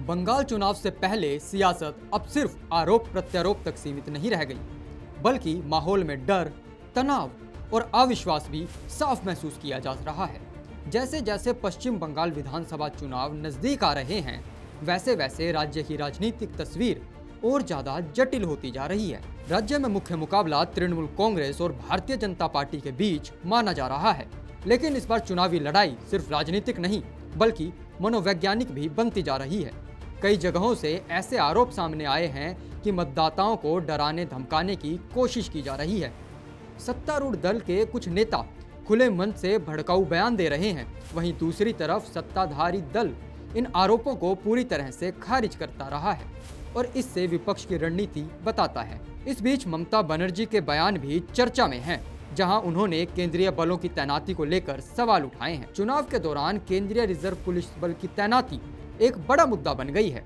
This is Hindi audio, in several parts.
बंगाल चुनाव से पहले सियासत अब सिर्फ आरोप प्रत्यारोप तक सीमित नहीं रह गई, बल्कि माहौल में डर, तनाव और अविश्वास भी साफ महसूस किया जा रहा है। जैसे जैसे पश्चिम बंगाल विधानसभा चुनाव नजदीक आ रहे हैं, वैसे वैसे राज्य की राजनीतिक तस्वीर और ज्यादा जटिल होती जा रही है। राज्य में मुख्य मुकाबला तृणमूल कांग्रेस और भारतीय जनता पार्टी के बीच माना जा रहा है, लेकिन इस बार चुनावी लड़ाई सिर्फ राजनीतिक नहीं बल्कि मनोवैज्ञानिक भी बनती जा रही है। कई जगहों से ऐसे आरोप सामने आए हैं कि मतदाताओं को डराने धमकाने की कोशिश की जा रही है। सत्तारूढ़ दल के कुछ नेता खुले मन से भड़काऊ बयान दे रहे हैं, वहीं दूसरी तरफ सत्ताधारी दल इन आरोपों को पूरी तरह से खारिज करता रहा है और इससे विपक्ष की रणनीति बताता है। इस बीच ममता बनर्जी के बयान भी चर्चा में हैं, जहां उन्होंने केंद्रीय बलों की तैनाती को लेकर सवाल उठाए हैं। चुनाव के दौरान केंद्रीय रिजर्व पुलिस बल की तैनाती एक बड़ा मुद्दा बन गई है।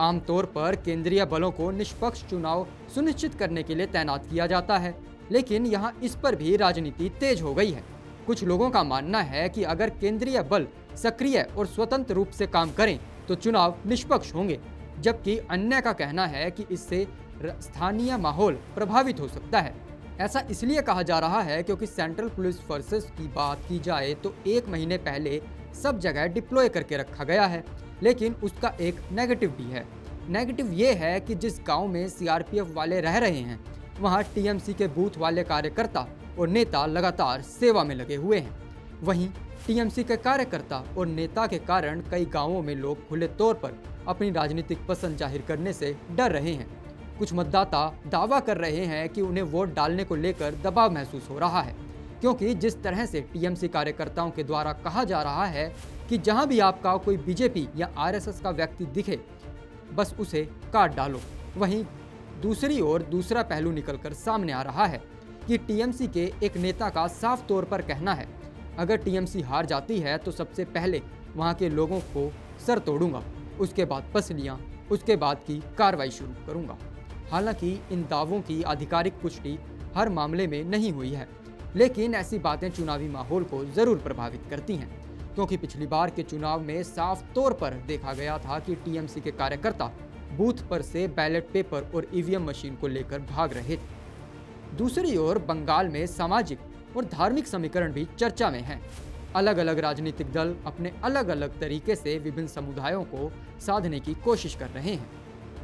आमतौर पर केंद्रीय बलों को निष्पक्ष चुनाव सुनिश्चित करने के लिए तैनात किया जाता है, लेकिन यहां इस पर भी राजनीति तेज हो गई है। कुछ लोगों का मानना है कि अगर केंद्रीय बल सक्रिय और स्वतंत्र रूप से काम करें तो चुनाव निष्पक्ष होंगे, जबकि अन्य का कहना है कि इससे स्थानीय माहौल प्रभावित हो सकता है। ऐसा इसलिए कहा जा रहा है क्योंकि सेंट्रल पुलिस फोर्सेस की बात की जाए तो 1 महीने पहले सब जगह डिप्लॉय करके रखा गया है, लेकिन उसका एक नेगेटिव भी है। नेगेटिव ये है कि जिस गांव में सीआरपीएफ वाले रह रहे हैं, वहां टीएमसी के बूथ वाले कार्यकर्ता और नेता लगातार सेवा में लगे हुए हैं। वहीं टीएमसी के कार्यकर्ता और नेता के कारण कई गांवों में लोग खुले तौर पर अपनी राजनीतिक पसंद जाहिर करने से डर रहे हैं। कुछ मतदाता दावा कर रहे हैं कि उन्हें वोट डालने को लेकर दबाव महसूस हो रहा है, क्योंकि जिस तरह से टीएमसी कार्यकर्ताओं के द्वारा कहा जा रहा है कि जहां भी आपका कोई बीजेपी या आरएसएस का व्यक्ति दिखे, बस उसे काट डालो। वहीं दूसरी ओर दूसरा पहलू निकलकर सामने आ रहा है कि टीएमसी के एक नेता का साफ तौर पर कहना है, अगर टीएमसी हार जाती है तो सबसे पहले वहां के लोगों को सर तोड़ूंगा, उसके बाद पसलियां, उसके बाद की कार्रवाई शुरू करूंगा। हालांकि इन दावों की आधिकारिक पुष्टि हर मामले में नहीं हुई है, लेकिन ऐसी बातें चुनावी माहौल को जरूर प्रभावित करती हैं, क्योंकि पिछली बार के चुनाव में साफ तौर पर देखा गया था कि टीएमसी के कार्यकर्ता बूथ पर से बैलेट पेपर और ईवीएम मशीन को लेकर भाग रहे थे। दूसरी ओर बंगाल में सामाजिक और धार्मिक समीकरण भी चर्चा में हैं। अलग अलग राजनीतिक दल अपने अलग अलग तरीके से विभिन्न समुदायों को साधने की कोशिश कर रहे हैं।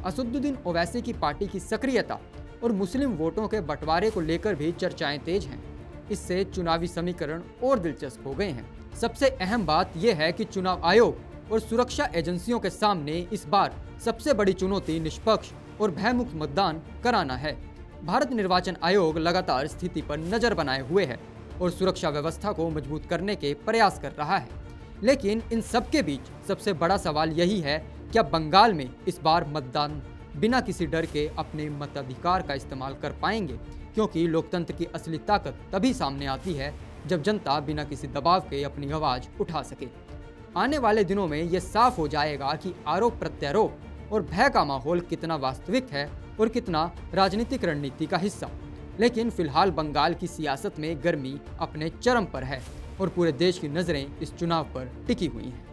असदुद्दीन ओवैसी की पार्टी की सक्रियता और मुस्लिम वोटों के बंटवारे को लेकर भी चर्चाएं तेज हैं। इससे चुनावी समीकरण और दिलचस्प हो गए हैं। सबसे अहम बात यह है कि चुनाव आयोग और सुरक्षा एजेंसियों के सामने इस बार सबसे बड़ी चुनौती निष्पक्ष और भयमुक्त मतदान कराना है। भारत निर्वाचन आयोग लगातार स्थिति पर नजर बनाए हुए है और सुरक्षा व्यवस्था को मजबूत करने के प्रयास कर रहा है, लेकिन इन सबके बीच सबसे बड़ा सवाल यही है, क्या बंगाल में इस बार मतदान बिना किसी डर के अपने मताधिकार का इस्तेमाल कर पाएंगे, क्योंकि लोकतंत्र की असली ताकत तभी सामने आती है जब जनता बिना किसी दबाव के अपनी आवाज उठा सके। आने वाले दिनों में ये साफ हो जाएगा कि आरोप प्रत्यारोप और भय का माहौल कितना वास्तविक है और कितना राजनीतिक रणनीति का हिस्सा। लेकिन फिलहाल बंगाल की सियासत में गर्मी अपने चरम पर है और पूरे देश की नजरें इस चुनाव पर टिकी हुई हैं।